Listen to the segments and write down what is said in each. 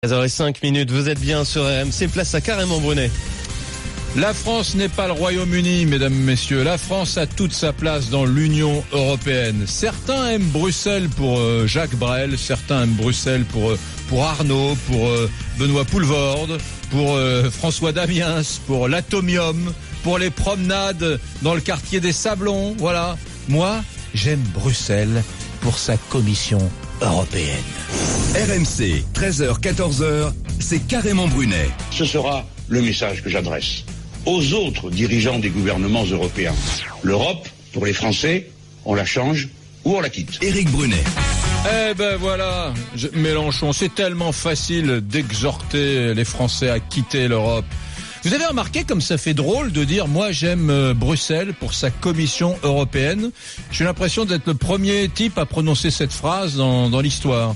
13h05, vous êtes bien sur RMC, place à Carrément Brunet. La France n'est pas le Royaume-Uni, mesdames, messieurs. La France a toute sa place dans l'Union européenne. Certains aiment Bruxelles pour Jacques Brel, certains aiment Bruxelles pour Arnaud, pour Benoît Poelvoorde, pour François Damiens, pour l'Atomium, pour les promenades dans le quartier des Sablons. Voilà. Moi, j'aime Bruxelles pour sa Commission européenne. RMC, 13h, 14h, c'est Carrément Brunet. Ce sera le message que j'adresse aux autres dirigeants des gouvernements européens. L'Europe, pour les Français, on la change ou on la quitte. Éric Brunet. Eh ben voilà, Mélenchon, c'est tellement facile d'exhorter les Français à quitter l'Europe. Vous avez remarqué comme ça fait drôle de dire « moi j'aime Bruxelles pour sa Commission européenne ». J'ai l'impression d'être le premier type à prononcer cette phrase dans l'histoire.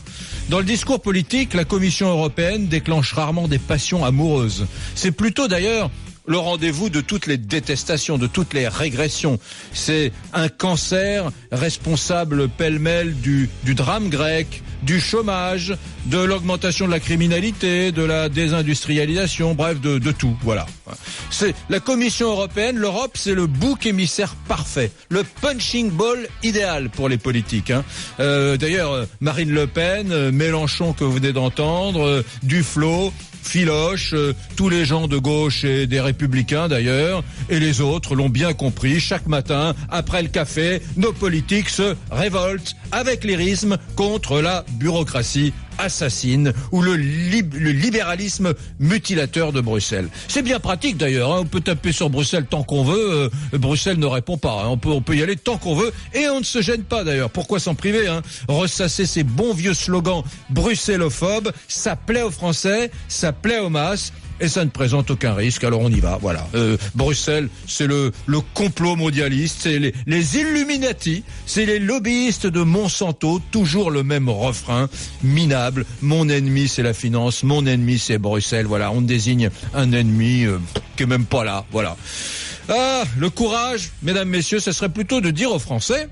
Dans le discours politique, la Commission européenne déclenche rarement des passions amoureuses. C'est plutôt d'ailleurs le rendez-vous de toutes les détestations, de toutes les régressions. C'est un cancer responsable pêle-mêle du drame grec, du chômage, de l'augmentation de la criminalité, de la désindustrialisation, bref, de tout, voilà. C'est la Commission européenne, l'Europe, c'est le bouc émissaire parfait, le punching ball idéal pour les politiques. D'ailleurs, Marine Le Pen, Mélenchon que vous venez d'entendre, Duflot, Filoche, tous les gens de gauche et des Républicains d'ailleurs, et les autres l'ont bien compris. Chaque matin, après le café, nos politiques se révoltent avec lyrisme contre la bureaucratie assassine ou le libéralisme mutilateur de Bruxelles. C'est bien pratique d'ailleurs, on peut taper sur Bruxelles tant qu'on veut, Bruxelles ne répond pas, on peut y aller tant qu'on veut et on ne se gêne pas d'ailleurs. Pourquoi s'en priver, Ressasser ces bons vieux slogans bruxellophobes, ça plaît aux Français, ça plaît aux masses. Et ça ne présente aucun risque, alors on y va, voilà. Bruxelles, c'est le complot mondialiste, c'est les Illuminati, c'est les lobbyistes de Monsanto, toujours le même refrain, minable, mon ennemi c'est la finance, mon ennemi c'est Bruxelles, voilà, on désigne un ennemi qui est même pas là, voilà. Ah, le courage, mesdames, messieurs, ce serait plutôt de dire aux Français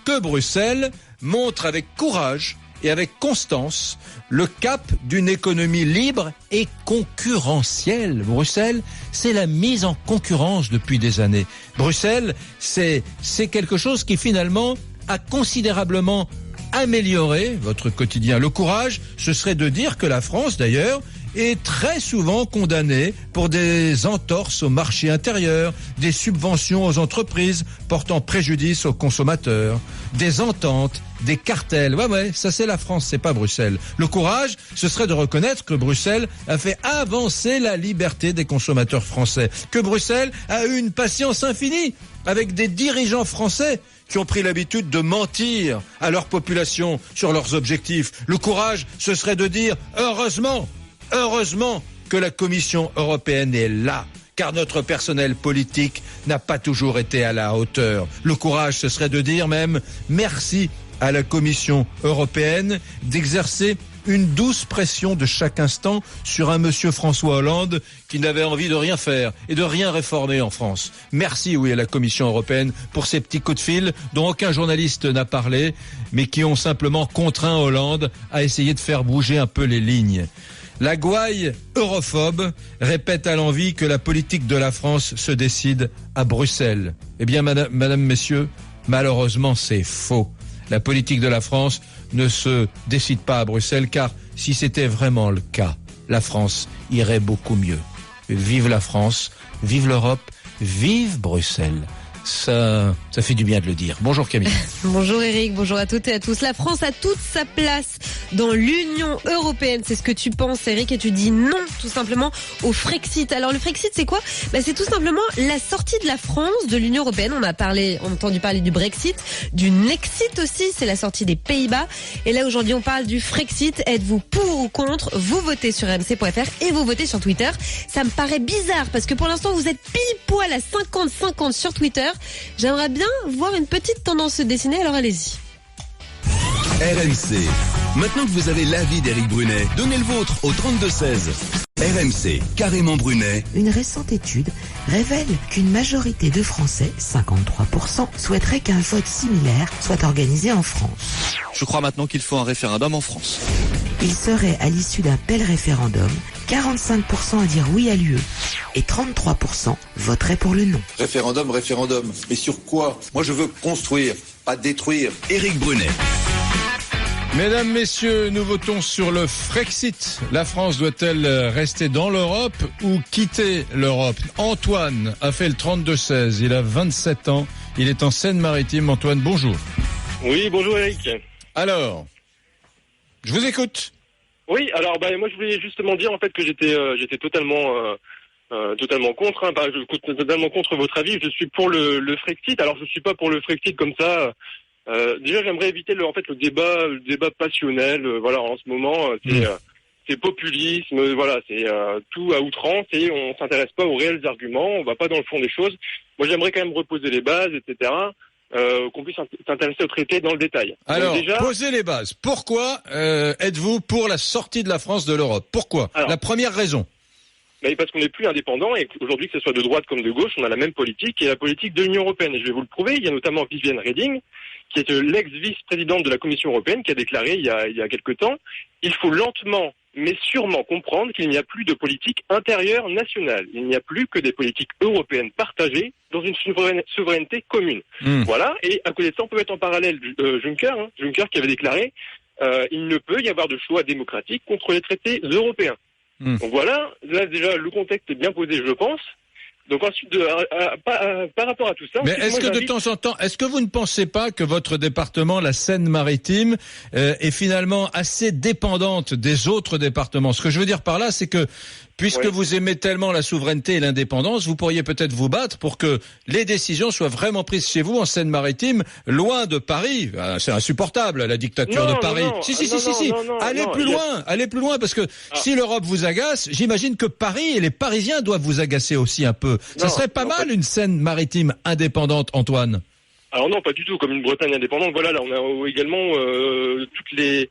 que Bruxelles montre avec courage et avec constance le cap d'une économie libre et concurrentielle. Bruxelles, c'est la mise en concurrence depuis des années. Bruxelles, c'est quelque chose qui finalement a considérablement amélioré votre quotidien. Le courage, ce serait de dire que la France, d'ailleurs, est très souvent condamnée pour des entorses au marché intérieur, des subventions aux entreprises portant préjudice aux consommateurs, des ententes, des cartels. Ouais, ça c'est la France, c'est pas Bruxelles. Le courage, ce serait de reconnaître que Bruxelles a fait avancer la liberté des consommateurs français, que Bruxelles a eu une patience infinie avec des dirigeants français qui ont pris l'habitude de mentir à leur population sur leurs objectifs. Le courage, ce serait de dire heureusement que la Commission européenne est là, car notre personnel politique n'a pas toujours été à la hauteur. Le courage, ce serait de dire même merci à la Commission européenne d'exercer une douce pression de chaque instant sur un monsieur François Hollande qui n'avait envie de rien faire et de rien réformer en France. Merci, oui, à la Commission européenne pour ces petits coups de fil dont aucun journaliste n'a parlé, mais qui ont simplement contraint Hollande à essayer de faire bouger un peu les lignes. La gouaille europhobe répète à l'envi que la politique de la France se décide à Bruxelles. Eh bien, madame, messieurs, malheureusement, c'est faux. La politique de la France ne se décide pas à Bruxelles, car si c'était vraiment le cas, la France irait beaucoup mieux. Vive la France, vive l'Europe, vive Bruxelles. Ça fait du bien de le dire. Bonjour Camille. Bonjour Eric, bonjour à toutes et à tous. La France a toute sa place dans l'Union européenne. C'est ce que tu penses, Eric, et tu dis non, tout simplement, au Frexit. Alors le Frexit, c'est quoi ? C'est tout simplement la sortie de la France de l'Union européenne. On a entendu parler du Brexit, du Nexit aussi, c'est la sortie des Pays-Bas. Et là, aujourd'hui, on parle du Frexit. Êtes-vous pour ou contre ? Vous votez sur rmc.fr et vous votez sur Twitter. Ça me paraît bizarre parce que pour l'instant, vous êtes pile poil à 50-50 sur Twitter. J'aimerais bien voir une petite tendance se dessiner, alors allez-y. RMC. Maintenant que vous avez l'avis d'Éric Brunet, donnez le vôtre au 32-16. RMC, carrément Brunet. Une récente étude révèle qu'une majorité de Français, 53%, souhaiterait qu'un vote similaire soit organisé en France. Je crois maintenant qu'il faut un référendum en France. Il serait, à l'issue d'un tel référendum, 45% à dire oui à l'UE et 33% voteraient pour le non. Référendum. Mais sur quoi ? Moi, je veux construire, pas détruire. Éric Brunet. Mesdames, messieurs, nous votons sur le Frexit. La France doit-elle rester dans l'Europe ou quitter l'Europe ? Antoine a fait le 32-16. Il a 27 ans. Il est en Seine-Maritime. Antoine, bonjour. Oui, bonjour Eric. Alors, je vous écoute. Oui, alors moi je voulais justement dire en fait que j'étais totalement contre, totalement contre votre avis. Je suis pour le Frexit. Alors je suis pas pour le Frexit comme ça. Déjà j'aimerais éviter le débat passionnel. Voilà, en ce moment c'est populisme. Voilà, c'est tout à outrance et on s'intéresse pas aux réels arguments. On va pas dans le fond des choses. Moi j'aimerais quand même reposer les bases, etc. Qu'on puisse s'intéresser au traité dans le détail. Alors, déjà, posez les bases. Pourquoi êtes-vous pour la sortie de la France de l'Europe ? Pourquoi ? La première raison. Parce qu'on n'est plus indépendant et aujourd'hui, que ce soit de droite comme de gauche, on a la même politique qui est la politique de l'Union européenne. Et je vais vous le prouver, il y a notamment Viviane Reding, qui est l'ex-vice-présidente de la Commission européenne, qui a déclaré il y a quelque temps, il faut lentement mais sûrement comprendre qu'il n'y a plus de politique intérieure nationale. Il n'y a plus que des politiques européennes partagées dans une souveraineté commune. Voilà, et à côté de ça, on peut mettre en parallèle Juncker qui avait déclaré il ne peut y avoir de choix démocratique contre les traités européens. Donc voilà, là déjà le contexte est bien posé, je pense. Donc ensuite, par rapport à tout ça... Mais est-ce que de temps en temps, est-ce que vous ne pensez pas que votre département, la Seine-Maritime, est finalement assez dépendante des autres départements ? Ce que je veux dire par là, c'est que puisque vous aimez tellement la souveraineté et l'indépendance, vous pourriez peut-être vous battre pour que les décisions soient vraiment prises chez vous en Seine-Maritime, loin de Paris. C'est insupportable, la dictature de Paris. Si. Allez plus loin, parce que si l'Europe vous agace, j'imagine que Paris et les Parisiens doivent vous agacer aussi un peu. Ça serait pas mal une Seine-Maritime indépendante, Antoine. Alors non, pas du tout, comme une Bretagne indépendante. Voilà, là on a également toutes les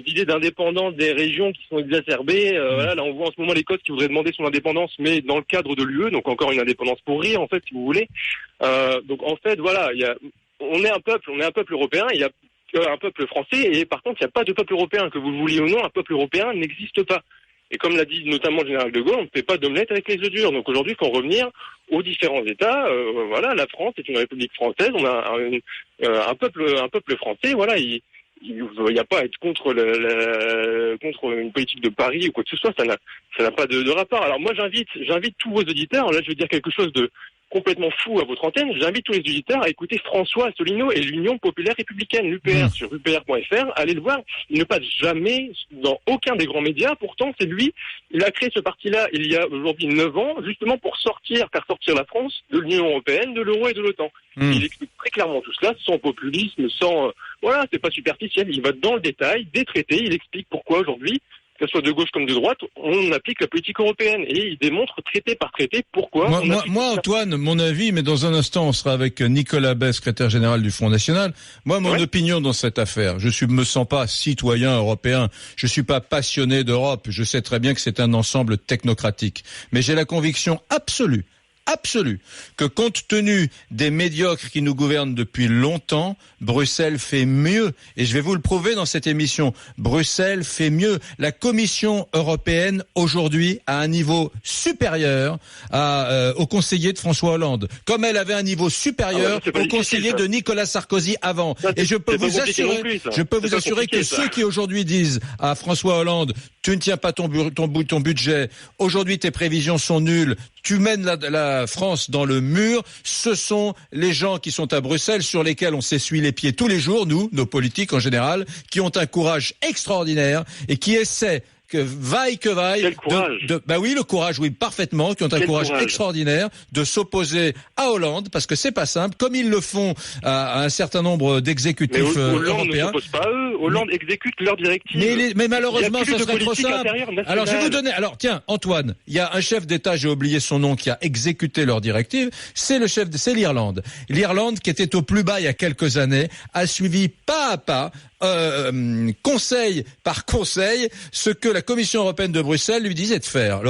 idées d'indépendance des régions qui sont exacerbées. Voilà, là on voit en ce moment l'Écosse qui voudrait demander son indépendance, mais dans le cadre de l'UE, donc encore une indépendance pour rire en fait, si vous voulez. Donc en fait, voilà, on est un peuple européen. Il y a un peuple français et par contre il n'y a pas de peuple européen, que vous le vouliez ou non, un peuple européen n'existe pas. Et comme l'a dit notamment le général de Gaulle, on ne fait pas d'omelette avec les œufs durs. Donc aujourd'hui, il faut revenir aux différents États. Voilà, la France est une république française. On a un peuple français. Voilà, il n'y a pas à être contre une politique de Paris ou quoi que ce soit. Ça n'a pas de rapport. Alors moi, j'invite tous vos auditeurs. Là, je vais dire quelque chose de complètement fou à votre antenne. J'invite tous les auditeurs à écouter François Asselineau et l'Union populaire républicaine, l'UPR, sur upr.fr. Allez le voir. Il ne passe jamais dans aucun des grands médias. Pourtant, c'est lui. Il a créé ce parti-là il y a aujourd'hui 9 ans, justement pour faire sortir la France de l'Union européenne, de l'euro et de l'OTAN. Il explique très clairement tout cela, sans populisme, voilà, c'est pas superficiel. Il va dans le détail des traités. Il explique pourquoi aujourd'hui, que ce soit de gauche comme de droite, on applique la politique européenne. Et il démontre traité par traité pourquoi... Moi, Antoine, mon avis, mais dans un instant, on sera avec Nicolas Bay, secrétaire général du Front National. Moi, mon opinion dans cette affaire, je me sens pas citoyen européen, je suis pas passionné d'Europe, je sais très bien que c'est un ensemble technocratique. Mais j'ai la conviction absolue que compte tenu des médiocres qui nous gouvernent depuis longtemps, Bruxelles fait mieux. Et je vais vous le prouver dans cette émission. Bruxelles fait mieux. La Commission européenne, aujourd'hui, a un niveau supérieur aux conseillers de François Hollande. Comme elle avait un niveau supérieur aux conseillers de Nicolas Sarkozy avant. Et je peux vous assurer que ceux qui aujourd'hui disent à François Hollande, tu ne tiens pas ton budget, aujourd'hui tes prévisions sont nulles, tu mènes la France dans le mur, ce sont les gens qui sont à Bruxelles, sur lesquels on s'essuie les pieds tous les jours, nous, nos politiques en général, qui ont un courage extraordinaire et qui essaient que vaille. Quel courage. Le courage, oui, parfaitement, qui ont un courage extraordinaire de s'opposer à Hollande, parce que c'est pas simple, comme ils le font à un certain nombre d'exécutifs européens. Hollande ne s'oppose pas à eux, Hollande exécute leurs directives. Mais malheureusement, ça serait trop simple. Alors, je vais vous donner, tiens, Antoine, il y a un chef d'État, j'ai oublié son nom, qui a exécuté leurs directives, c'est l'Irlande. L'Irlande, qui était au plus bas il y a quelques années, a suivi pas à pas conseil par conseil ce que la Commission européenne de Bruxelles lui disait de faire,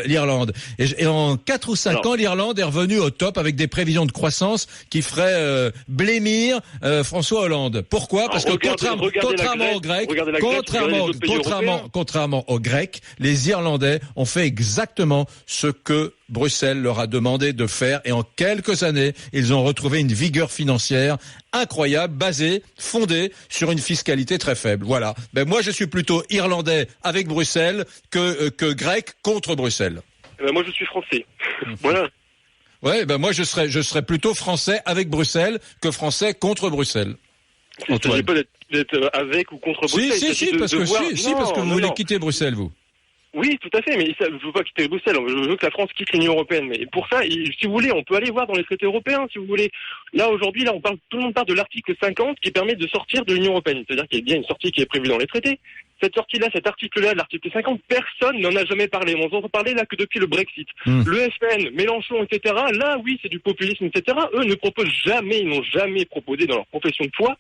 l'Irlande. Et en 4 ou 5 ans, l'Irlande est revenue au top avec des prévisions de croissance qui feraient blêmir François Hollande. Pourquoi ? Parce que contrairement aux Grecs, les Irlandais ont fait exactement ce que Bruxelles leur a demandé de faire, et en quelques années, ils ont retrouvé une vigueur financière incroyable, fondée sur une fiscalité très faible. Voilà. Ben moi, je suis plutôt irlandais avec Bruxelles que grec contre Bruxelles. Moi, je suis français. Voilà. Ouais, ben moi, je serais plutôt français avec Bruxelles que français contre Bruxelles. Il ne s'agit pas d'être avec ou contre Bruxelles. Si, parce que vous voulez quitter Bruxelles, vous. Oui, tout à fait, mais je ne veux pas quitter Bruxelles, je veux que la France quitte l'Union européenne. Mais pour ça, si vous voulez, on peut aller voir dans les traités européens, si vous voulez. Là, aujourd'hui, tout le monde parle de l'article 50 qui permet de sortir de l'Union européenne. C'est-à-dire qu'il y a bien une sortie qui est prévue dans les traités. Cette sortie-là, cet article-là, l'article 50, personne n'en a jamais parlé. On n'entend parler là que depuis le Brexit. Le FN, Mélenchon, etc., là, oui, c'est du populisme, etc. Eux ne proposent jamais, ils n'ont jamais proposé dans leur profession de foi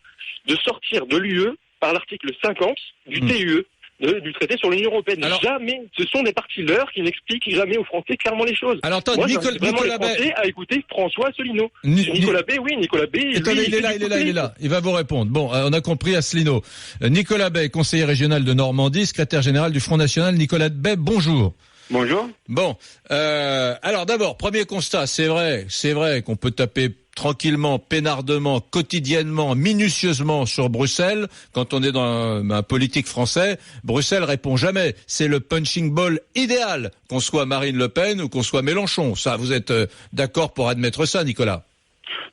de sortir de l'UE par l'article 50 du TUE. Du traité sur l'Union européenne. Alors, jamais, ce sont des partis leurs qui n'expliquent jamais aux Français clairement les choses. Alors, attends, Nicolas Bay a écouté François Asselineau. Nicolas Bay, il est là. Il va vous répondre. Bon, on a compris Asselineau. Nicolas Bay, conseiller régional de Normandie, secrétaire général du Front National. Nicolas Bay, bonjour. Bonjour. Bon, alors d'abord, premier constat, c'est vrai qu'on peut taper tranquillement, peinardement, quotidiennement, minutieusement sur Bruxelles. Quand on est dans un politique français, Bruxelles répond jamais. C'est le punching ball idéal, qu'on soit Marine Le Pen ou qu'on soit Mélenchon. Ça, vous êtes d'accord pour admettre ça, Nicolas ?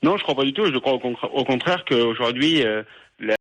Non, je crois pas du tout. Je crois au contraire qu'aujourd'hui,